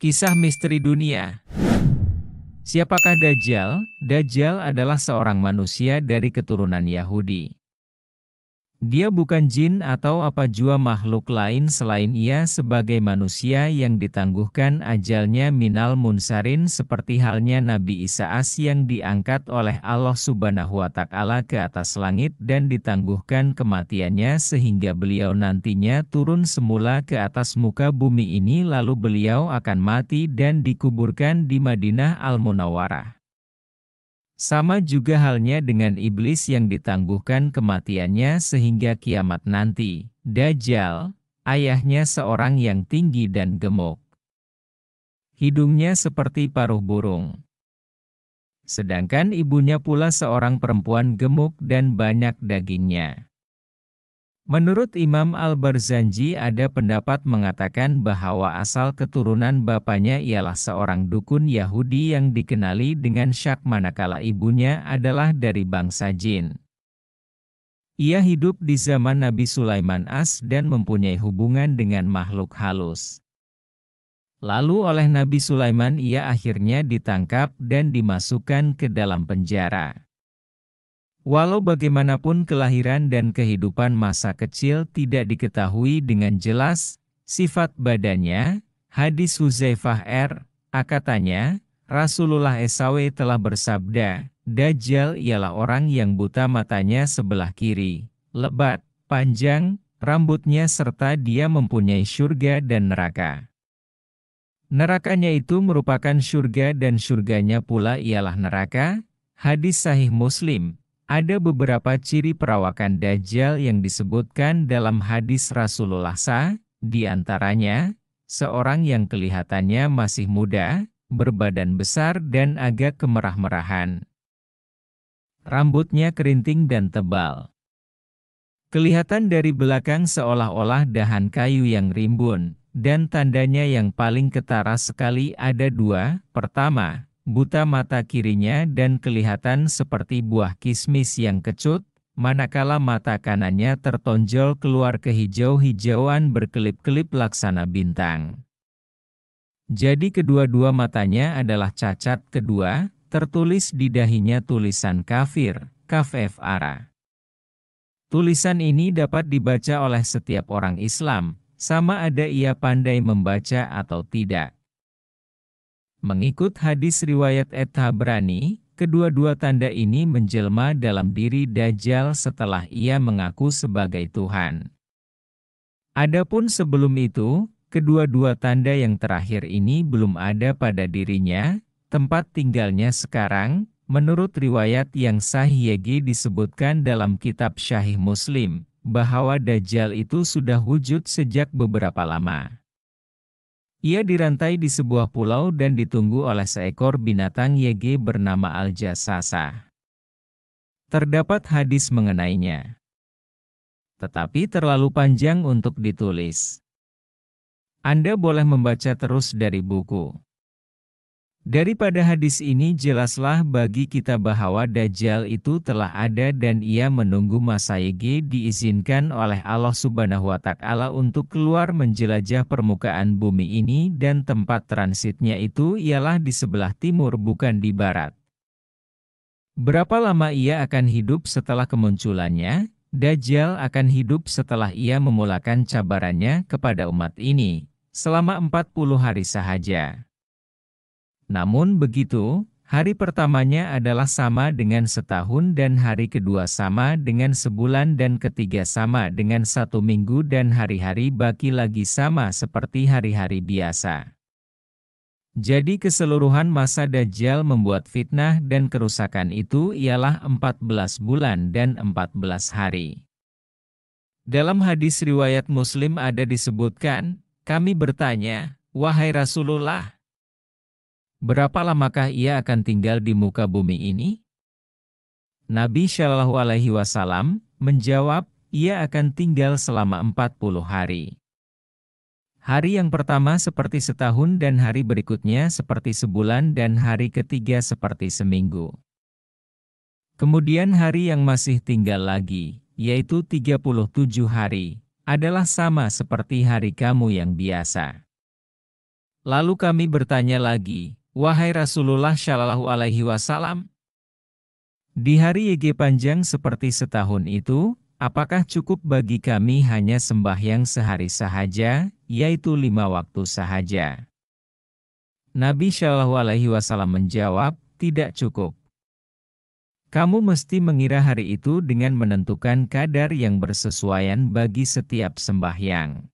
Kisah misteri dunia. Siapakah Dajjal? Dajjal adalah seorang manusia dari keturunan Yahudi. Dia bukan jin atau apa jua makhluk lain selain ia sebagai manusia yang ditangguhkan ajalnya minal munsarin seperti halnya Nabi Isa AS yang diangkat oleh Allah Subhanahu wa Ta'ala ke atas langit dan ditangguhkan kematiannya sehingga beliau nantinya turun semula ke atas muka bumi ini lalu beliau akan mati dan dikuburkan di Madinah Al-Munawwarah. Sama juga halnya dengan iblis yang ditangguhkan kematiannya sehingga kiamat nanti. Dajjal, ayahnya seorang yang tinggi dan gemuk. Hidungnya seperti paruh burung. Sedangkan ibunya pula seorang perempuan gemuk dan banyak dagingnya. Menurut Imam Al-Barzanji ada pendapat mengatakan bahwa asal keturunan bapaknya ialah seorang dukun Yahudi yang dikenali dengan Syak manakala ibunya adalah dari bangsa jin. Ia hidup di zaman Nabi Sulaiman AS dan mempunyai hubungan dengan makhluk halus. Lalu oleh Nabi Sulaiman ia akhirnya ditangkap dan dimasukkan ke dalam penjara. Walau bagaimanapun kelahiran dan kehidupan masa kecil tidak diketahui dengan jelas, sifat badannya, hadis Huzaifah katanya, Rasulullah SAW telah bersabda, Dajjal ialah orang yang buta matanya sebelah kiri, lebat, panjang, rambutnya serta dia mempunyai surga dan neraka. Nerakanya itu merupakan surga dan surganya pula ialah neraka, hadis Sahih Muslim. Ada beberapa ciri perawakan Dajjal yang disebutkan dalam hadis Rasulullah SAW, di antaranya, seorang yang kelihatannya masih muda, berbadan besar dan agak kemerah-merahan. Rambutnya kerinting dan tebal. Kelihatan dari belakang seolah-olah dahan kayu yang rimbun, dan tandanya yang paling ketara sekali ada dua. Pertama, buta mata kirinya dan kelihatan seperti buah kismis yang kecut, manakala mata kanannya tertonjol keluar kehijau-hijauan berkelip-kelip laksana bintang. Jadi kedua-dua matanya adalah cacat. Kedua, tertulis di dahinya tulisan kafir, kafara. Tulisan ini dapat dibaca oleh setiap orang Islam, sama ada ia pandai membaca atau tidak. Mengikut hadis riwayat At-Tabrani, kedua-dua tanda ini menjelma dalam diri Dajjal setelah ia mengaku sebagai Tuhan. Adapun sebelum itu, kedua-dua tanda yang terakhir ini belum ada pada dirinya. Tempat tinggalnya sekarang, menurut riwayat yang sahih disebutkan dalam kitab Sahih Muslim, bahwa Dajjal itu sudah wujud sejak beberapa lama. Ia dirantai di sebuah pulau dan ditunggu oleh seekor binatang bernama Al-Jassasa. Terdapat hadis mengenainya, tetapi terlalu panjang untuk ditulis. Anda boleh membaca terus dari buku. Daripada hadis ini jelaslah bagi kita bahwa Dajjal itu telah ada dan ia menunggu masa diizinkan oleh Allah Subhanahu wa Ta'ala untuk keluar menjelajah permukaan bumi ini dan tempat transitnya itu ialah di sebelah timur bukan di barat. Berapa lama ia akan hidup setelah kemunculannya? Dajjal akan hidup setelah ia memulakan cabarannya kepada umat ini, selama 40 hari sahaja. Namun begitu, hari pertamanya adalah sama dengan setahun dan hari kedua sama dengan sebulan dan ketiga sama dengan 1 minggu dan hari-hari baki lagi sama seperti hari-hari biasa. Jadi keseluruhan masa Dajjal membuat fitnah dan kerusakan itu ialah 14 bulan dan 14 hari. Dalam hadis riwayat Muslim ada disebutkan, kami bertanya, wahai Rasulullah, berapa lamakah ia akan tinggal di muka bumi ini? Nabi Shallallahu Alaihi Wasallam menjawab, ia akan tinggal selama 40 hari. Hari yang pertama seperti setahun dan hari berikutnya seperti sebulan dan hari ketiga seperti seminggu. Kemudian hari yang masih tinggal lagi, yaitu 37 hari, adalah sama seperti hari kamu yang biasa. Lalu kami bertanya lagi, "Wahai Rasulullah Shallallahu Alaihi Wasallam, di hari YG panjang seperti setahun itu, apakah cukup bagi kami hanya sembahyang sehari sahaja, yaitu 5 waktu sahaja?" Nabi Shallallahu Alaihi Wasallam menjawab, "Tidak cukup. Kamu mesti mengira hari itu dengan menentukan kadar yang bersesuaian bagi setiap sembahyang."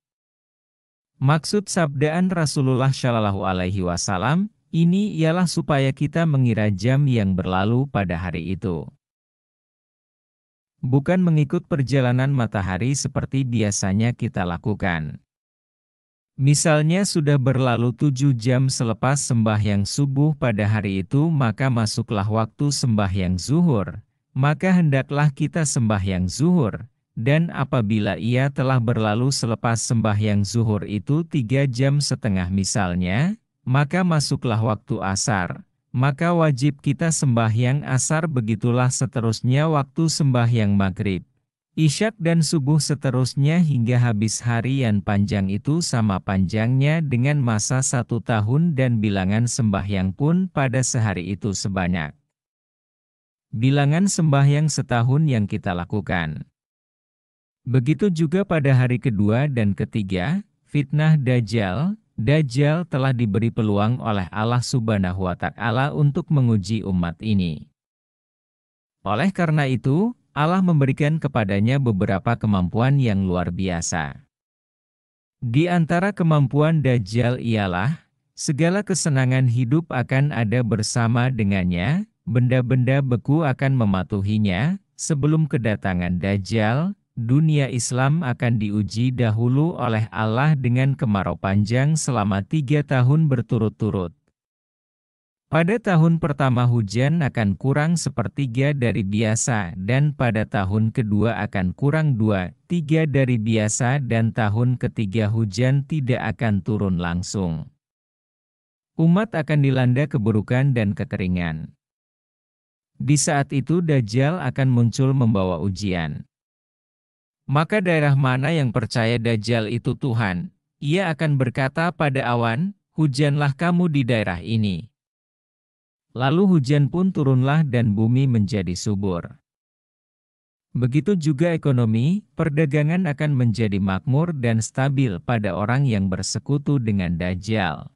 Maksud sabdaan Rasulullah Shallallahu Alaihi Wasallam ini ialah supaya kita mengira jam yang berlalu pada hari itu, bukan mengikut perjalanan matahari seperti biasanya kita lakukan. Misalnya sudah berlalu 7 jam selepas sembahyang subuh pada hari itu, maka masuklah waktu sembahyang zuhur. Maka hendaklah kita sembahyang zuhur. Dan apabila ia telah berlalu selepas sembahyang zuhur itu 3 jam setengah misalnya, maka masuklah waktu asar. Maka wajib kita sembahyang asar, begitulah seterusnya waktu sembahyang maghrib, Isyak dan subuh seterusnya hingga habis harian panjang itu sama panjangnya dengan masa 1 tahun, dan bilangan sembahyang pun pada sehari itu sebanyak bilangan sembahyang setahun yang kita lakukan. Begitu juga pada hari kedua dan ketiga, fitnah Dajjal. Dajjal telah diberi peluang oleh Allah Subhanahu wa Ta'ala untuk menguji umat ini. Oleh karena itu, Allah memberikan kepadanya beberapa kemampuan yang luar biasa. Di antara kemampuan Dajjal ialah, segala kesenangan hidup akan ada bersama dengannya, benda-benda beku akan mematuhinya. Sebelum kedatangan Dajjal, dunia Islam akan diuji dahulu oleh Allah dengan kemarau panjang selama 3 tahun berturut-turut. Pada tahun pertama hujan akan kurang 1/3 dari biasa, dan pada tahun kedua akan kurang 2/3 dari biasa, dan tahun ketiga hujan tidak akan turun langsung. Umat akan dilanda keburukan dan kekeringan. Di saat itu Dajjal akan muncul membawa ujian. Maka daerah mana yang percaya Dajjal itu Tuhan, ia akan berkata pada awan, "Hujanlah kamu di daerah ini." Lalu hujan pun turunlah dan bumi menjadi subur. Begitu juga ekonomi, perdagangan akan menjadi makmur dan stabil pada orang yang bersekutu dengan Dajjal.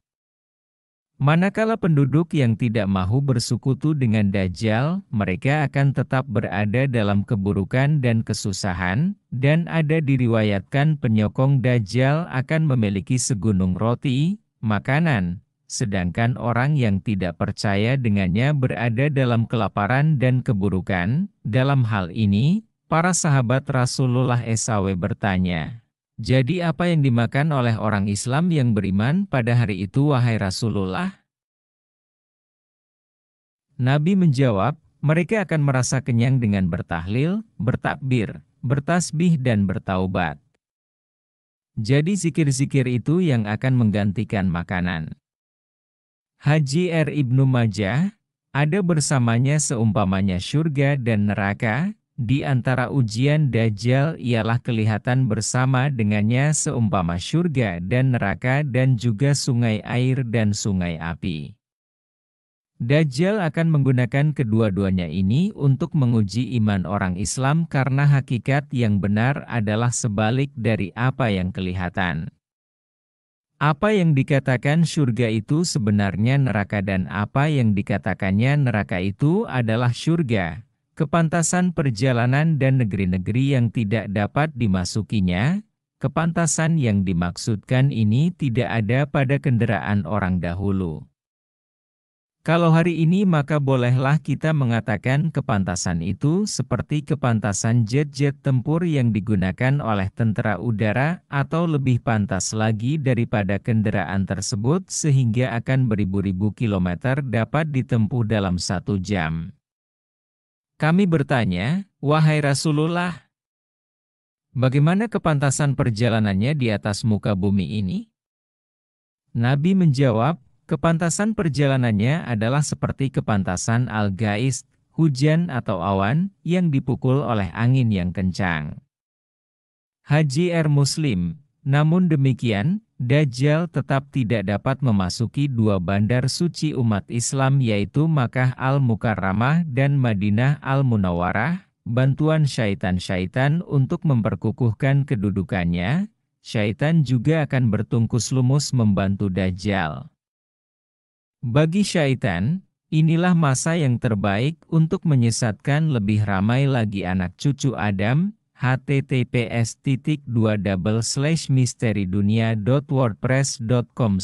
Manakala penduduk yang tidak mahu bersekutu dengan Dajjal, mereka akan tetap berada dalam keburukan dan kesusahan, dan ada diriwayatkan penyokong Dajjal akan memiliki segunung roti, makanan, sedangkan orang yang tidak percaya dengannya berada dalam kelaparan dan keburukan. Dalam hal ini, para sahabat Rasulullah SAW bertanya, "Jadi apa yang dimakan oleh orang Islam yang beriman pada hari itu, wahai Rasulullah?" Nabi menjawab, "Mereka akan merasa kenyang dengan bertahlil, bertakbir, bertasbih dan bertaubat." Jadi zikir-zikir itu yang akan menggantikan makanan. Haji R. Ibnu Majah, ada bersamanya seumpamanya syurga dan neraka. Di antara ujian Dajjal ialah kelihatan bersama dengannya seumpama syurga dan neraka, dan juga sungai air dan sungai api. Dajjal akan menggunakan kedua-duanya ini untuk menguji iman orang Islam, karena hakikat yang benar adalah sebalik dari apa yang kelihatan. Apa yang dikatakan syurga itu sebenarnya neraka, dan apa yang dikatakannya neraka itu adalah syurga. Kepantasan perjalanan dan negeri-negeri yang tidak dapat dimasukinya. Kepantasan yang dimaksudkan ini tidak ada pada kendaraan orang dahulu. Kalau hari ini maka bolehlah kita mengatakan kepantasan itu seperti kepantasan jet-jet tempur yang digunakan oleh tentara udara, atau lebih pantas lagi daripada kendaraan tersebut, sehingga akan beribu-ribu kilometer dapat ditempuh dalam 1 jam. Kami bertanya, "Wahai Rasulullah, bagaimana kepantasan perjalanannya di atas muka bumi ini?" Nabi menjawab, kepantasan perjalanannya adalah seperti kepantasan al-gais, hujan atau awan, yang dipukul oleh angin yang kencang. Haji R. Muslim, Namun demikian, Dajjal tetap tidak dapat memasuki dua bandar suci umat Islam yaitu Makkah Al-Mukarramah dan Madinah Al-Munawwarah. Bantuan syaitan-syaitan untuk memperkukuhkan kedudukannya, syaitan juga akan bertungkus lumus membantu Dajjal. Bagi syaitan, inilah masa yang terbaik untuk menyesatkan lebih ramai lagi anak cucu Adam. https://misteri dunia.wordpress.com/